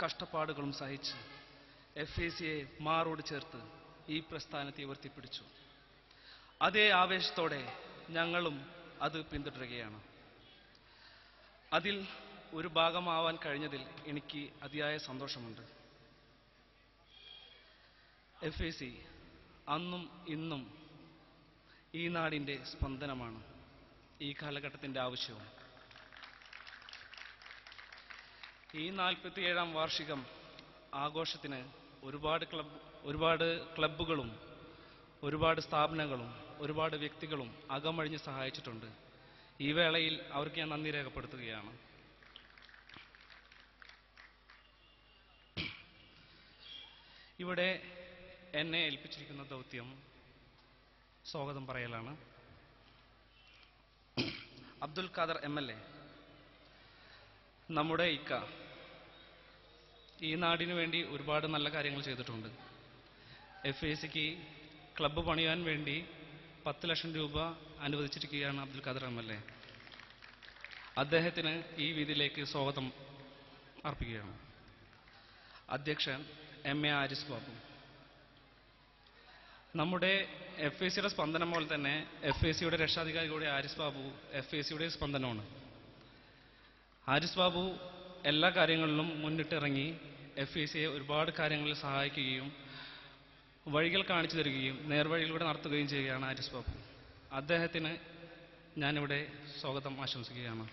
കഷ്ടപ്പാടുകളും സഹിച്ച് FACയെ മാറോട് ചേർത്ത് ഈ പ്രസ്ഥാനത്തെ ഉയർത്തിപ്പിടിച്ചു. അതേ ആവേശത്തോടെ ഞങ്ങളും അത് പിന്തുടരുകയാണ്. അതിൽ ഒരു ഭാഗമാവാൻ കഴിഞ്ഞതിൽ എനിക്ക് അതിയായ സന്തോഷമുണ്ട്. FAC അന്നും ഇന്നും ഈ നാടിൻ്റെ സ്പന്ദനമാണ്, ഈ കാലഘട്ടത്തിൻ്റെ ആവശ്യവും. ഈ 47ാം വാർഷികം ആഘോഷത്തിന് ഒരുപാട് ക്ലബ്ബുകളും ഒരുപാട് സ്ഥാപനങ്ങളും ഒരുപാട് വ്യക്തികളും അകമഴിഞ്ഞ് സഹായിച്ചിട്ടുണ്ട്. ഈ വേളയിൽ അവർക്ക് ഞാൻ നന്ദി രേഖപ്പെടുത്തുകയാണ്. ഇവിടെ എന്നെ ഏൽപ്പിച്ചിരിക്കുന്ന ദൗത്യം സ്വാഗതം പറയലാണ്. അബ്ദുൽ ഖാദർ MLA, നമ്മുടെ ഇക്ക ഈ നാടിനു വേണ്ടി ഒരുപാട് നല്ല കാര്യങ്ങൾ ചെയ്തിട്ടുണ്ട്. FACക്ക് ക്ലബ്ബ് പണിയാൻ വേണ്ടി 10 ലക്ഷം രൂപ അനുവദിച്ചിരിക്കുകയാണ് അബ്ദുൽ ഖാദർ MLA. അദ്ദേഹത്തിന് ഈ വേദിയിലേക്ക് സ്വാഗതം അർപ്പിക്കുകയാണ്. അധ്യക്ഷൻ MA ആരിസ് ബാബു, നമ്മുടെ FACയുടെ സ്പന്ദനം പോലെ തന്നെ FACയുടെ രക്ഷാധികാരി കൂടെ ആരിസ് ബാബു FACയുടെ സ്പന്ദനമാണ്. ആരിസ് ബാബു എല്ലാ കാര്യങ്ങളിലും മുന്നിട്ടിറങ്ങി FACയെ ഒരുപാട് കാര്യങ്ങളിൽ സഹായിക്കുകയും വഴികൾ കാണിച്ചു തരികയും നേർവഴിയിലൂടെ നടത്തുകയും ചെയ്യുകയാണ് ആരിസ് ബാബു. അദ്ദേഹത്തിന് ഞാനിവിടെ സ്വാഗതം ആശംസിക്കുകയാണ്.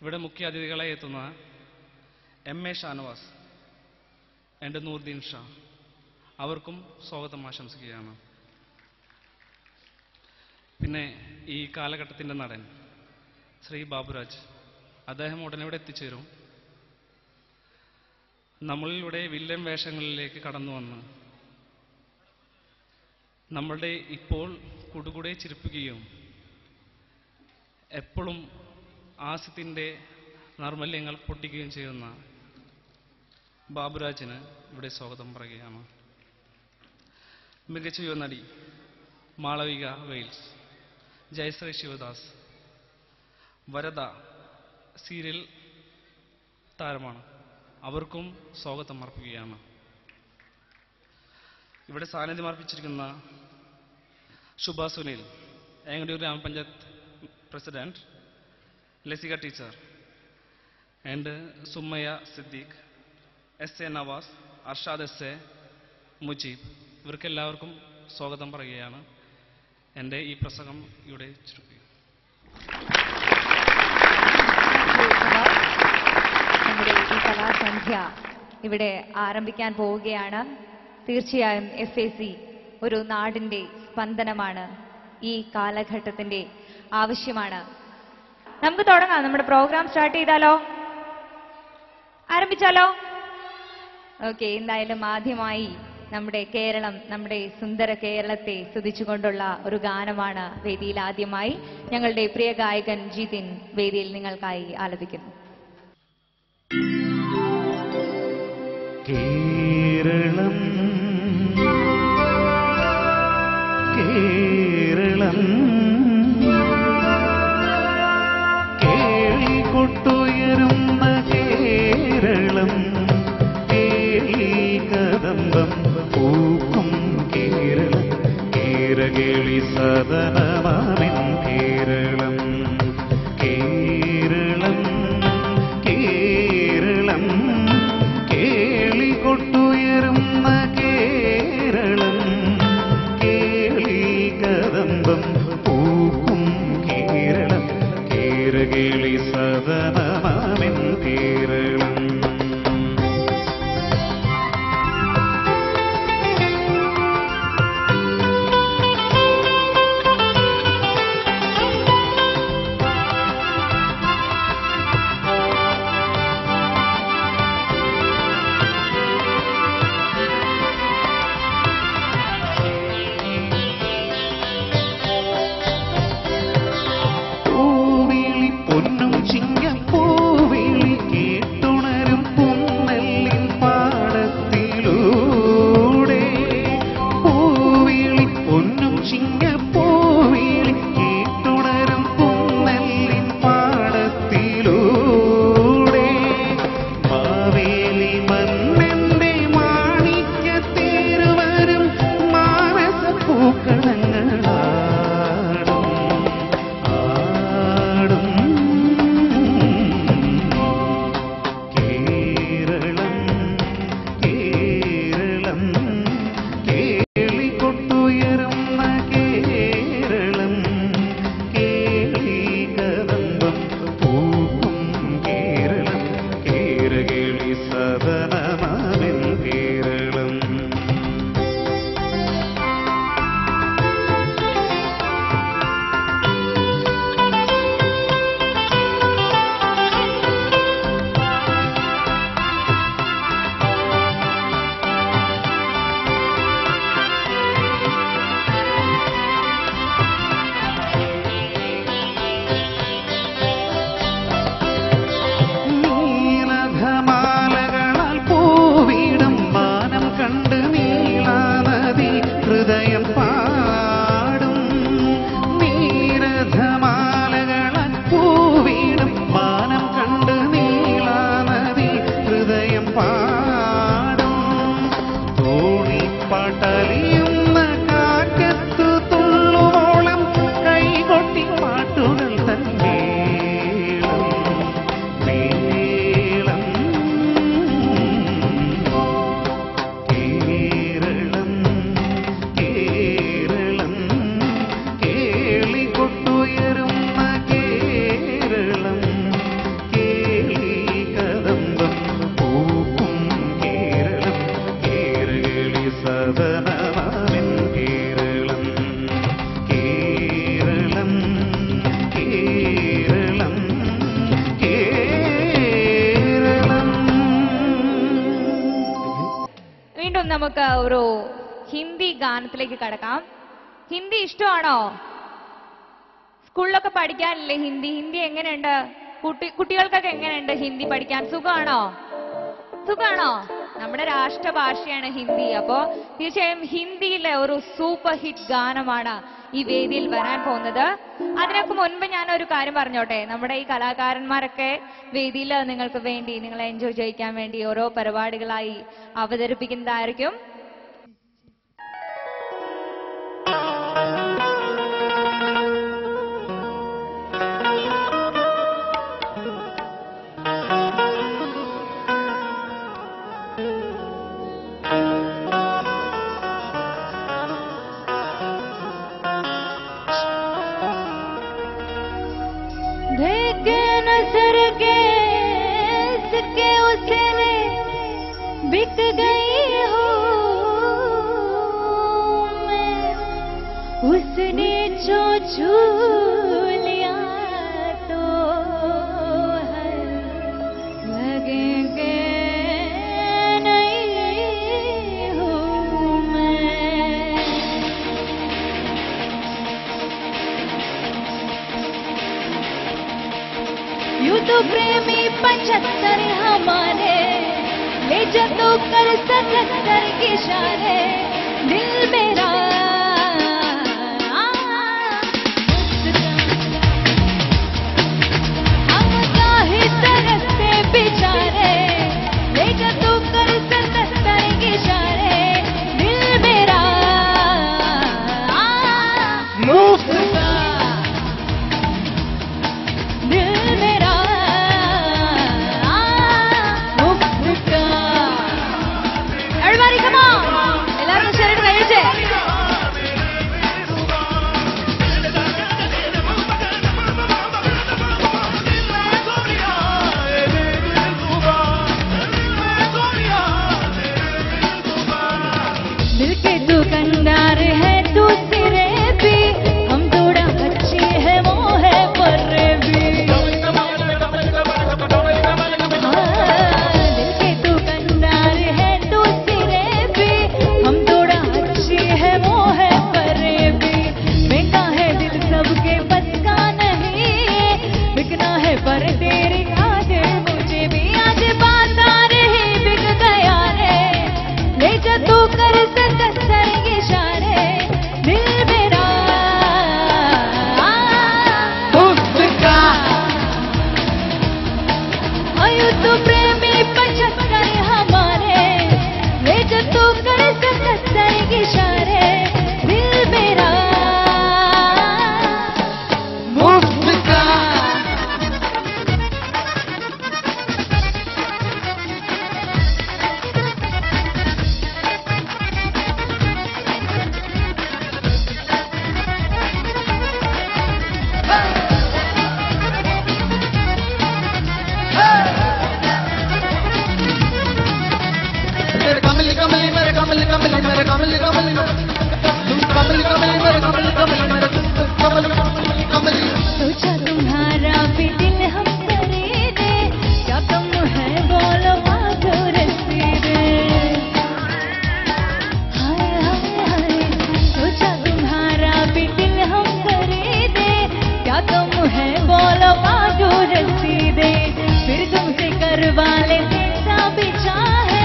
ഇവിടെ മുഖ്യ അതിഥികളായി എത്തുന്ന MA ഷാനവാസ് ആൻഡ് നൂർദീൻ ഷാ, അവർക്കും സ്വാഗതം ആശംസിക്കുകയാണ്. പിന്നെ ഈ കാലഘട്ടത്തിൻ്റെ നടൻ ശ്രീ ബാബുരാജ്, അദ്ദേഹം ഉടനെ ഇവിടെ എത്തിച്ചേരും. നമ്മളിലൂടെ വില്ലൻ വേഷങ്ങളിലേക്ക് കടന്നു വന്ന് നമ്മളുടെ ഇപ്പോൾ കുടുകുടെ ചിരിപ്പിക്കുകയും എപ്പോഴും ആസിത്തിൻ്റെ നർമ്മല്യങ്ങൾ പൊട്ടിക്കുകയും ചെയ്യുന്ന ബാബുരാജിന് ഇവിടെ സ്വാഗതം പറയുകയാണ്. മികച്ച യുവനടി മാളവിക വെയിൽസ്, ജയശ്രീ ശിവദാസ്, വരദ സീരിയൽ താരമാണ്, അവർക്കും സ്വാഗതം അർപ്പിക്കുകയാണ്. ഇവിടെ സാന്നിധ്യം അർപ്പിച്ചിരിക്കുന്ന ശുഭ Sunil, Engandiyur grama panchayat president, Lasika teacher and Summaya Siddique, SA Navas, Arshad SA, Mujeeb, ഇവർക്കെല്ലാവർക്കും സ്വാഗതം പറയുകയാണ്. എൻ്റെ ഈ പ്രസംഗം ഇവിടെ ചുരുക്കി. നമ്മുടെ ഈ കലാസന്ധ്യ ഇവിടെ ആരംഭിക്കാൻ പോവുകയാണ്. തീർച്ചയായും FAC ഒരു നാടിൻ്റെ സ്പന്ദനമാണ്, ഈ കാലഘട്ടത്തിൻ്റെ ആവശ്യമാണ്. നമുക്ക് തുടങ്ങാം. നമ്മുടെ പ്രോഗ്രാം സ്റ്റാർട്ട് ചെയ്താലോ? ആരംഭിച്ചാലോ? ഓക്കെ. എന്തായാലും ആദ്യമായി നമ്മുടെ കേരളം, നമ്മുടെ സുന്ദര കേരളത്തെ സ്തുതിച്ചുകൊണ്ടുള്ള ഒരു ഗാനമാണ് വേദിയിൽ ആദ്യമായി ഞങ്ങളുടെ പ്രിയ ഗായകൻ ജിതിൻ വേദിയിൽ നിങ്ങൾക്കായി ആലപിക്കുന്നു. കേരളം കേരളം കേളികൊട്ടുയരുന്ന കേരളം, കേളികദംബം പൂക്കും കേരളം, കേരകേളി സദനമാമിൻ കേരളം. കേരളം കേരളം കേളികൊട്ടുയരുന്ന കേരളം, കേളികദംബം പൂക്കും കേരളം, കേരകേളി സദനമാമിൻ കേരളം. പൂവിളി പൊന്നും ചിങ്ങപ്പൂവിളി വീണ്ടും നമുക്ക് ഒരു ഹിന്ദി ഗാനത്തിലേക്ക് കടക്കാം. ഹിന്ദി ഇഷ്ടമാണോ? സ്കൂളിലൊക്കെ പഠിക്കാനില്ലേ ഹിന്ദി? ഹിന്ദി എങ്ങനെയുണ്ട്? കുട്ടികൾക്കൊക്കെ എങ്ങനെയുണ്ട് ഹിന്ദി പഠിക്കാൻ? സുഖമാണോ? സുഖമാണോ? നമ്മുടെ രാഷ്ട്രഭാഷയാണ് ഹിന്ദി. അപ്പോ തീർച്ചയായും ഹിന്ദിയിലെ ഒരു സൂപ്പർ ഹിറ്റ് ഗാനമാണ് ഈ വേദിയിൽ വരാൻ പോകുന്നത്. അതിനൊക്കെ മുൻപ് ഞാൻ ഒരു കാര്യം പറഞ്ഞോട്ടെ. നമ്മുടെ ഈ കലാകാരന്മാരൊക്കെ വേദിയിൽ നിങ്ങൾക്ക് വേണ്ടി, നിങ്ങളെ എൻജോയ് ചെയ്യിക്കാൻ വേണ്ടി ഓരോ പരിപാടികളായി അവതരിപ്പിക്കുന്നതായിരിക്കും. बिक गई हूँ मैं, उसने जो छू लिया तो है लगेंगे नहीं हूँ मैं। यूं तो प्रेमी 75 हमारे, ले जा तो कर 77 के इशारे, दिल मेरा हम काहे तरसते बेचारे, ले जा तो कर 77 के इशारे, दिल मेरा मुफ्त का, दिल मेरा Everybody come on! എല്ലാവരും ശരീരം കഴിച്ചേ. दिल के दुकानदार है तू सिरे भी, हम थोड़ा अच्छे है वो है पर भी। दिल के दुकानदार है तू सिरे भी, हम थोड़ा अच्छे है वो है पर भी। बेटा है दिल सबके बस का नहीं, बिकना है पर तेरे आगे मुझे भी आज बात आ रही बिक गया रे, ले जा तू कर 77 के इशारे, दिल मेरा मुफ्त का। आयु तो प्रेमी 75 हमारे, ले जा तू कर 77 के इशारे, दिल मेरा मुफ्त का। मेरे कमली कमली मेरे कमली कमली मेरे कमली कमली तुम कमली कमली मेरे कमली कमली मेरे कमली कमली। सोचा तुम्हारा भी दिल हम खरीदे, क्या कम है बोलो मांगो रसीदे। हाय हाय हाय, सोचा तुम्हारा भी दिल हम खरीदे, क्या कम है बोलो मांगो रसीदे। फिर तुमसे करवा लेते भी चाहे,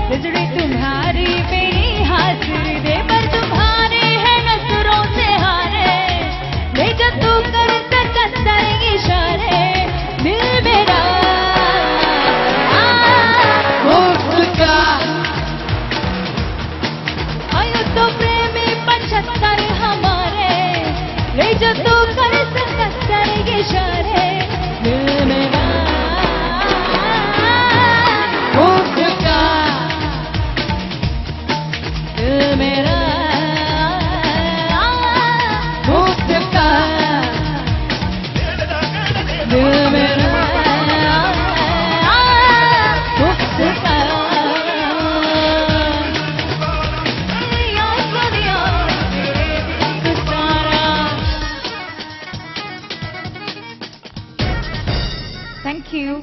बिजली तुम्हारी मेरी हाजिर दे, पर तुम्हारे है नजरों से हारे, ले जा तू कर 77 के इशारे, दिल मेरा मुफ्त का। आयु तो प्रेमी 75 हमारे, ले जा तू कर 77 के इशारे, दिल मेरा मुफ्त का, दिल मेरा मुफ्त का, दिल मेरा मुफ्त का। याद दिया सारा। Thank you.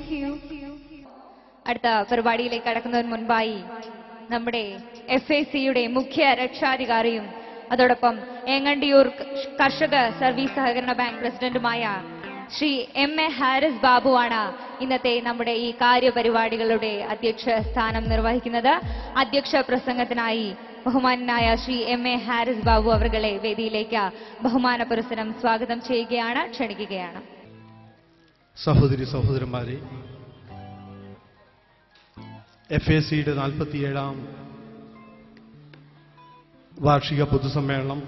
അടുത്ത പരിപാടിയിലേക്ക് കടക്കുന്നതിന് മുൻപായി നമ്മുടെ FACയുടെ മുഖ്യ രക്ഷാധികാരിയും അതോടൊപ്പം ഏങ്ങണ്ടിയൂർ കർഷക സർവീസ് സഹകരണ ബാങ്ക് പ്രസിഡന്റുമായ ശ്രീ MA ഹാരിസ് ബാബുവാണ് ഇന്നത്തെ നമ്മുടെ ഈ കാര്യപരിപാടികളുടെ അധ്യക്ഷ സ്ഥാനം നിർവഹിക്കുന്നത്. അധ്യക്ഷ പ്രസംഗത്തിനായി ബഹുമാനായ ശ്രീ MA ഹാരിസ് ബാബു അവരുടെ വേദിയിലേക്ക് ബഹുമാന പുരസ്സരം സ്വാഗതം ചെയ്യുകയാണ്, ക്ഷണിക്കുകയാണ്. സഹോദരി സഹോദരന്മാരെ, FACയുടെ 47ാം വാർഷിക പൊതുസമ്മേളനം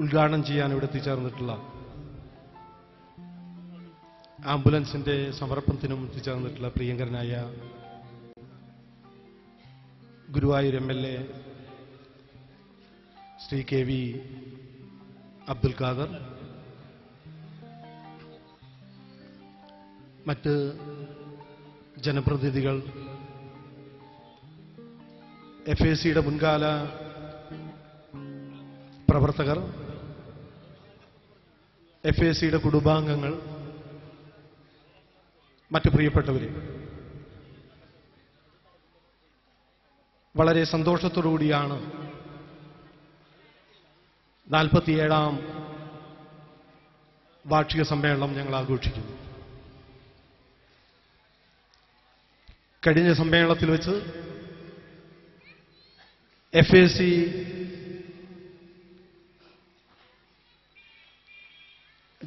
ഉദ്ഘാടനം ചെയ്യാൻ ഇവിടെ എത്തിച്ചേർന്നിട്ടുള്ള ആംബുലൻസിന്റെ സമർപ്പണത്തിനും എത്തിച്ചേർന്നിട്ടുള്ള പ്രിയങ്കരനായ ഗുരുവായൂർ MLA ശ്രീ KV അബ്ദുൽ ഖാദർ, മറ്റ് ജനപ്രതിനിധികൾ, FACയുടെ മുൻകാല പ്രവർത്തകർ, FACയുടെ കുടുംബാംഗങ്ങൾ, മറ്റു പ്രിയപ്പെട്ടവരെ, വളരെ സന്തോഷത്തോടുകൂടിയാണ് 47ാം വാർഷിക സമ്മേളനം ഞങ്ങൾ ആഘോഷിക്കുന്നു. കഴിഞ്ഞ സമ്മേളനത്തിൽ വെച്ച് FAC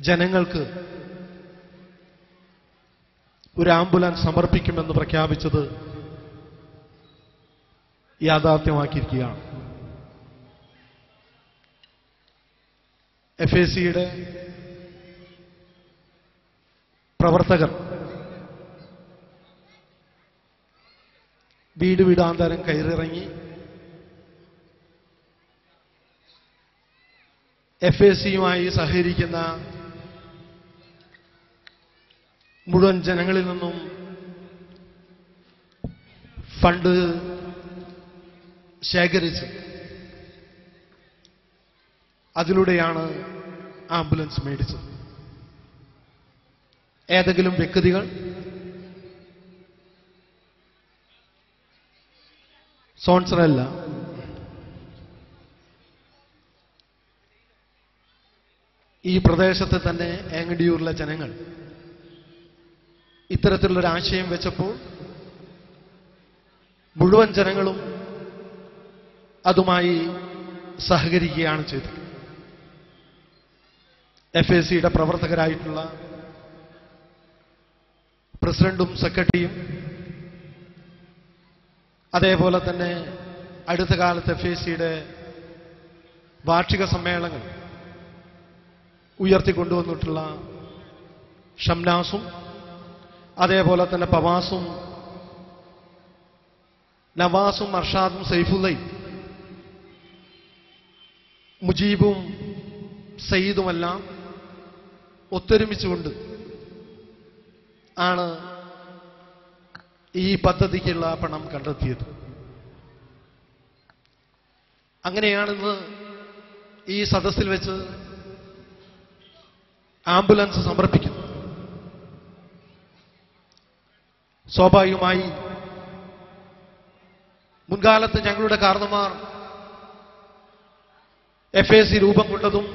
ജനങ്ങൾക്ക് ഒരു ആംബുലൻസ് സമർപ്പിക്കുമെന്ന് പ്രഖ്യാപിച്ചത് യാഥാർത്ഥ്യമാക്കിയിരിക്കുകയാണ്. FACയുടെ പ്രവർത്തകർ വീട് വീടാന്തരം കയറിയിറങ്ങി FACയുമായി സഹകരിക്കുന്ന മുഴുവൻ ജനങ്ങളിൽ നിന്നും ഫണ്ട് ശേഖരിച്ച് അതിലൂടെയാണ് ആംബുലൻസ് മേടിച്ചത്. ഏതെങ്കിലും വ്യക്തികൾ സ്പോൺസറല്ല, ഈ പ്രദേശത്തെ തന്നെ ഏങ്ങണ്ടിയൂരിലെ ജനങ്ങൾ ഇത്തരത്തിലുള്ളൊരു ആശയം വെച്ചപ്പോൾ മുഴുവൻ ജനങ്ങളും അതുമായി സഹകരിക്കുകയാണ് ചെയ്തത്. FACയുടെ പ്രവർത്തകരായിട്ടുള്ള പ്രസിഡന്റും സെക്രട്ടറിയും അതേപോലെ തന്നെ അടുത്ത കാലത്ത് FACയുടെ വാർഷിക സമ്മേളനങ്ങൾ ഉയർത്തിക്കൊണ്ടുവന്നിട്ടുള്ള ഷംനാസും അതേപോലെ തന്നെ പവാസും നവാസും അർഷാദും സൈഫുല്ലയും മുജീബും സയ്യിദുമെല്ലാം ഒത്തൊരുമിച്ചുകൊണ്ട് ആണ് ഈ പദ്ധതിക്കുള്ള പണം കണ്ടെത്തിയത്. അങ്ങനെയാണിന്ന് ഈ സദസ്സിൽ വെച്ച് ആംബുലൻസ് സമർപ്പിക്കുന്നു. സ്വാഭാവികമായി മുൻകാലത്ത് ഞങ്ങളുടെ കാരണന്മാർ FAC രൂപം കൊണ്ടതും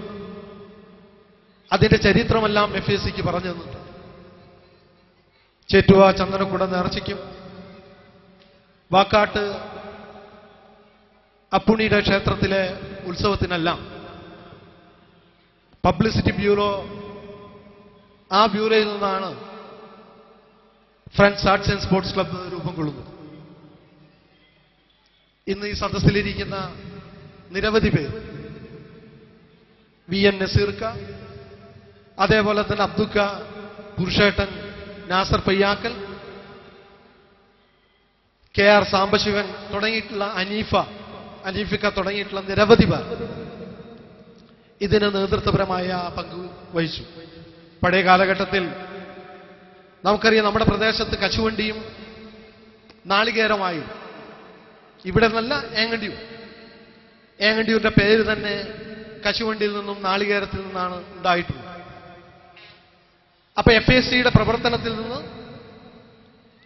അതിന്റെ ചരിത്രമെല്ലാം FACക്ക് പറഞ്ഞു തന്നിട്ടുണ്ട്. ചേറ്റുവ ചന്ദനക്കുട നേർച്ചയ്ക്കും വാക്കാട്ട് അപ്പുണിയുടെ ക്ഷേത്രത്തിലെ ഉത്സവത്തിനെല്ലാം പബ്ലിസിറ്റി ബ്യൂറോ, ആ ബ്യൂറോയിൽ നിന്നാണ് friends arts and sports club രൂപം കൊള്ളുന്നത്. ഇന്ന് ഈ സദസ്സിലിരിക്കുന്ന നിരവധി പേർ, VN നസീർക്ക, അതേപോലെ തന്നെ അബ്ദുക്ക, പുരുഷേട്ടൻ, നാസർ പയ്യാക്കൽ, KR സാംബശിവൻ തുടങ്ങിയിട്ടുള്ള അനീഫിക്ക തുടങ്ങിയിട്ടുള്ള നിരവധി പേർ ഇതിന് നേതൃത്വപരമായ പങ്ക് വഹിച്ചു. പഴയ കാലഘട്ടത്തിൽ നമുക്കറിയാം, നമ്മുടെ പ്രദേശത്ത് കശുവണ്ടിയും നാളികേരമായും, ഇവിടെ നല്ല ഏങ്ങണ്ടിയൂരിന്റെ പേര് തന്നെ കശുവണ്ടിയിൽ നിന്നും നാളികേരത്തിൽ നിന്നാണ് ഉണ്ടായിട്ടുള്ളത്. അപ്പൊ FACയുടെ പ്രവർത്തനത്തിൽ നിന്ന്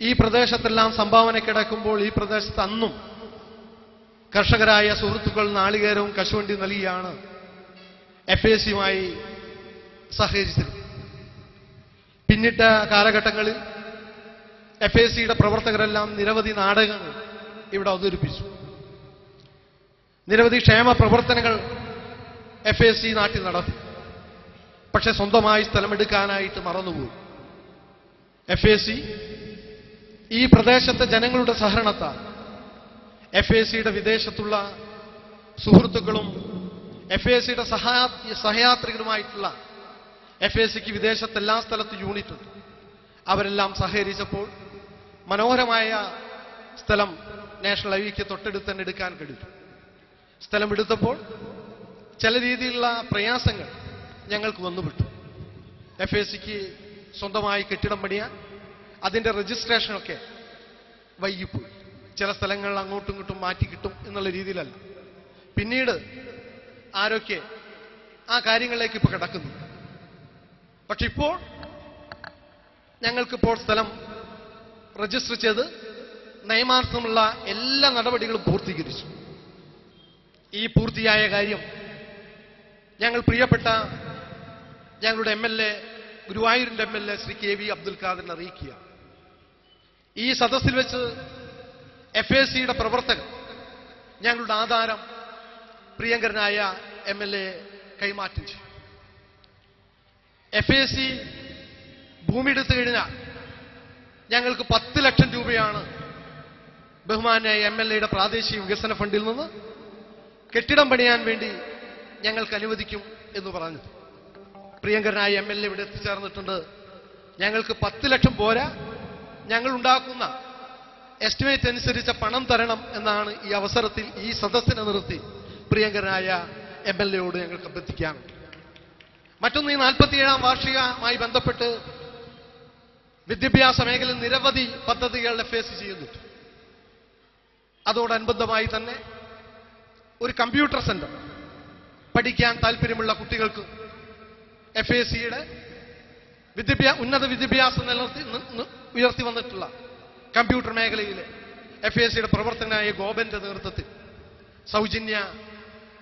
ഈ പ്രദേശത്തെല്ലാം സംഭാവന കിടക്കുമ്പോൾ ഈ പ്രദേശത്ത് അന്നും കർഷകരായ സുഹൃത്തുക്കൾ നാളികേരവും കശുവണ്ടി നൽകിയാണ് FACയുമായി സഹകരിച്ചത്. പിന്നിട്ട കാലഘട്ടങ്ങളിൽ FACയുടെ പ്രവർത്തകരെല്ലാം നിരവധി നാടകങ്ങൾ ഇവിടെ അവതരിപ്പിച്ചു. നിരവധി ക്ഷേമ പ്രവർത്തനങ്ങൾ FAC നാട്ടിൽ നടത്തി. പക്ഷെ സ്വന്തമായി സ്ഥലമെടുക്കാനായിട്ട് മറന്നുപോയി. FAC ഈ പ്രദേശത്തെ ജനങ്ങളുടെ സഹകരണത്താൽ FACയുടെ വിദേശത്തുള്ള സുഹൃത്തുക്കളും FACയുടെ സഹയാത്രികരുമായിട്ടുള്ള FACക്ക് വിദേശത്ത് എല്ലാ സ്ഥലത്തും യൂണിറ്റ് ഉണ്ട്. അവരെല്ലാം സഹകരിച്ചപ്പോൾ മനോഹരമായ സ്ഥലം നാഷണൽ ഹൈവേക്ക് തൊട്ടടുത്ത് തന്നെ എടുക്കാൻ കഴിയും. സ്ഥലം എടുത്തപ്പോൾ ചില രീതിയിലുള്ള പ്രയാസങ്ങൾ ഞങ്ങൾക്ക് വന്നുവിട്ടു. FACക്ക് സ്വന്തമായി കെട്ടിടം പണിയാൻ അതിൻ്റെ രജിസ്ട്രേഷനൊക്കെ വൈകിപ്പോയി. ചില സ്ഥലങ്ങൾ അങ്ങോട്ടും ഇങ്ങോട്ടും മാറ്റി കിട്ടും എന്നുള്ള രീതിയിലല്ല. പിന്നീട് ആരൊക്കെ ആ കാര്യങ്ങളിലേക്ക് ഇപ്പോൾ കിടക്കുന്നു. പക്ഷെ ഇപ്പോൾ ഞങ്ങൾക്കിപ്പോൾ സ്ഥലം രജിസ്റ്റർ ചെയ്ത് നിയമാർത്ഥമുള്ള എല്ലാ നടപടികളും പൂർത്തീകരിച്ചു. ഈ പൂർത്തിയായ കാര്യം ഞങ്ങൾ പ്രിയപ്പെട്ട ഞങ്ങളുടെ MLA ഗുരുവായൂരിന്റെ MLA Shri KV Abdul ഖാദറിനെ അറിയിക്കുക. ഈ സദസ്സിൽ വെച്ച് FACയുടെ പ്രവർത്തകർ ഞങ്ങളുടെ ആധാരം പ്രിയങ്കരനായ MLA കൈമാറ്റം ചെയ്യും. FAC ഭൂമി എടുത്തു കഴിഞ്ഞാൽ ഞങ്ങൾക്ക് 10 ലക്ഷം രൂപയാണ് ബഹുമാനായ MLAയുടെ പ്രാദേശിക വികസന ഫണ്ടിൽ നിന്ന് കെട്ടിടം പണിയാൻ വേണ്ടി ഞങ്ങൾക്ക് അനുവദിക്കും എന്ന് പറഞ്ഞത്. പ്രിയങ്കരനായ MLA ഇവിടെ എത്തിച്ചേർന്നിട്ടുണ്ട്. ഞങ്ങൾക്ക് 10 ലക്ഷം പോരാ, ഞങ്ങൾ ഉണ്ടാക്കുന്ന എസ്റ്റിമേറ്റ് അനുസരിച്ച പണം തരണം എന്നാണ് ഈ അവസരത്തിൽ ഈ സദസ്സിനെ നിർത്തി പ്രിയങ്കരനായ MLAയോട് ഞങ്ങൾക്ക് അഭ്യർത്ഥിക്കാനുണ്ട്. മറ്റൊന്ന്, ഈ 47ാം വാർഷികമായി ബന്ധപ്പെട്ട് വിദ്യാഭ്യാസ മേഖലയിൽ നിരവധി പദ്ധതികൾ FAC ചെയ്യുന്നുണ്ട്. അതോടനുബന്ധമായി തന്നെ ഒരു കമ്പ്യൂട്ടർ സെന്റർ പഠിക്കാൻ താല്പര്യമുള്ള കുട്ടികൾക്ക് FACയുടെ ഉന്നത വിദ്യാഭ്യാസം ഉയർത്തി വന്നിട്ടുള്ള കമ്പ്യൂട്ടർ മേഖലയിലെ FACയുടെ പ്രവർത്തകനായ ഗോപന്റെ നേതൃത്വത്തിൽ സൗജന്യ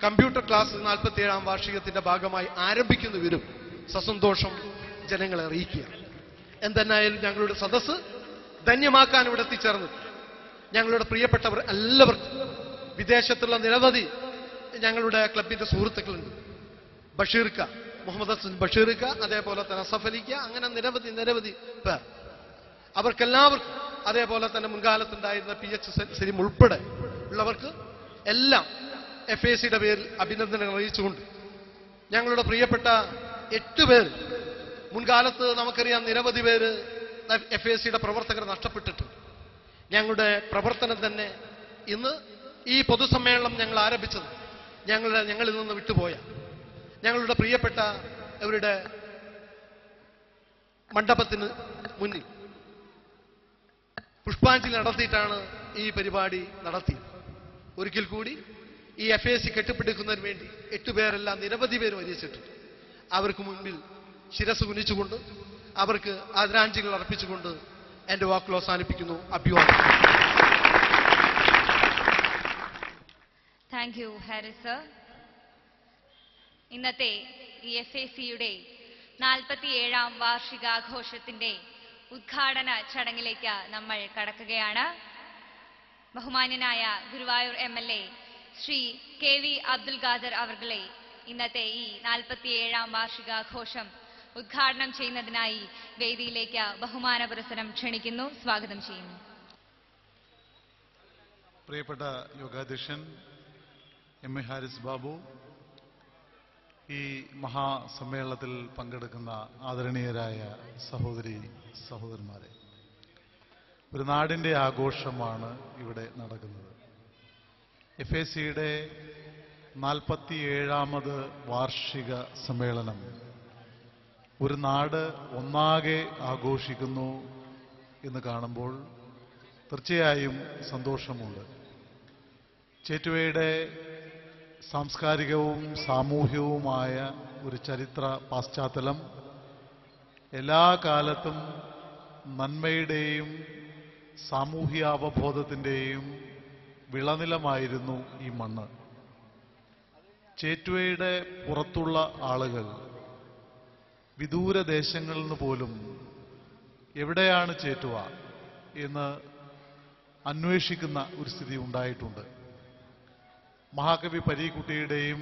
കമ്പ്യൂട്ടർ ക്ലാസ് 47ാം വാർഷികത്തിന്റെ ഭാഗമായി ആരംഭിക്കുന്നവരും സസന്തോഷം ജനങ്ങളെ അറിയിക്കുക. എന്തെന്നായാലും ഞങ്ങളുടെ സദസ്സ് ധന്യമാക്കാൻ ഇവിടെ എത്തിച്ചേർന്നു. ഞങ്ങളുടെ പ്രിയപ്പെട്ടവർ എല്ലാവർക്കും വിദേശത്തുള്ള നിരവധി ഞങ്ങളുടെ ക്ലബിന്റെ സുഹൃത്തുക്കളുണ്ട്. ബഷീർക്ക, മുഹമ്മദ് ഹസൻ ബഷീർക്ക, അതേപോലെ തന്നെ അസഫ് അലിക്ക, അങ്ങനെ നിരവധി പേർ. അവർക്കെല്ലാവർക്കും, അതേപോലെ തന്നെ മുൻകാലത്തുണ്ടായിരുന്ന PH സലീം ഉൾപ്പെടെ ഉള്ളവർക്ക് എല്ലാം FACയുടെ പേരിൽ അഭിനന്ദനങ്ങൾ അറിയിച്ചുകൊണ്ട് ഞങ്ങളുടെ പ്രിയപ്പെട്ട 8 പേർ, മുൻകാലത്ത് നമുക്കറിയാം നിരവധി പേര് FACയുടെ പ്രവർത്തകർ നഷ്ടപ്പെട്ടിട്ടുണ്ട്. ഞങ്ങളുടെ പ്രവർത്തനം തന്നെ ഇന്ന് ഈ പൊതുസമ്മേളനം ഞങ്ങൾ ആരംഭിച്ചത് ഞങ്ങളിൽ നിന്ന് വിട്ടുപോയ ഞങ്ങളുടെ പ്രിയപ്പെട്ട അവരുടെ മണ്ഡപത്തിന് മുന്നിൽ പുഷ്പാഞ്ജലി നടത്തിയിട്ടാണ് ഈ പരിപാടി നടത്തിയത്. ഒരിക്കൽ കൂടി ഈ FAC കെട്ടിപ്പിടിക്കുന്നതിന് വേണ്ടി 8 പേരല്ല നിരവധി പേര് വരിച്ചിട്ടുണ്ട്. അവർക്ക് മുൻപിൽ ശിരസ് കുനിച്ചുകൊണ്ട് അവർക്ക് ആദരാഞ്ജലികൾ അർപ്പിച്ചുകൊണ്ട് എന്റെ വാക്കുകൾ അവസാനിപ്പിക്കുന്നു. അഭിവാദം. Thank you Haris sir. ഇന്നത്തെ ഈ FACയുടെ 47ാം വാർഷികാഘോഷത്തിന്റെ ഉദ്ഘാടന ചടങ്ങിലേക്ക് നമ്മൾ കടക്കുകയാണ്. ബഹുമാന്യനായ ഗുരുവായൂർ MLA ശ്രീ KV അബ്ദുൽ ഖാദർ അവർകളെ ഇന്നത്തെ ഈ 47ാം വാർഷികാഘോഷം ഉദ്ഘാടനം ചെയ്യുന്നതിനായി വേദിയിലേക്ക് ബഹുമാന പുരസ്സരം ക്ഷണിക്കുന്നു, സ്വാഗതം ചെയ്യുന്നു. പ്രിയപ്പെട്ട യോഗാധ്യക്ഷൻ MA ഹാരിസ് ബാബു, ഈ മഹാസമ്മേളനത്തിൽ പങ്കെടുക്കുന്ന ആദരണീയരായ സഹോദരി സഹോദരന്മാരെ, ഒരു നാടിൻ്റെ ആഘോഷമാണ് ഇവിടെ നടക്കുന്നത്. FACയുടെ 47ാമത് വാർഷിക സമ്മേളനം ഒരു നാട് ഒന്നാകെ ആഘോഷിക്കുന്നു എന്ന് കാണുമ്പോൾ തീർച്ചയായും സന്തോഷമുണ്ട്. ചേറ്റുവയുടെ സാംസ്കാരികവും സാമൂഹ്യവുമായ ഒരു ചരിത്ര പശ്ചാത്തലം എല്ലാ കാലത്തും നന്മയുടെയും സാമൂഹ്യാവബോധത്തിൻ്റെയും വിളനിലമായിരുന്നു ഈ മണ്ണ്. ചേറ്റുവയുടെ പുറത്തുള്ള ആളുകൾ വിദൂര ദേശങ്ങളിൽ നിന്ന് പോലും എവിടെയാണ് ചേറ്റുവ എന്ന് അന്വേഷിക്കുന്ന ഒരു സ്ഥിതി ഉണ്ടായിട്ടുണ്ട്. മഹാകവി പരീക്കുട്ടിയുടെയും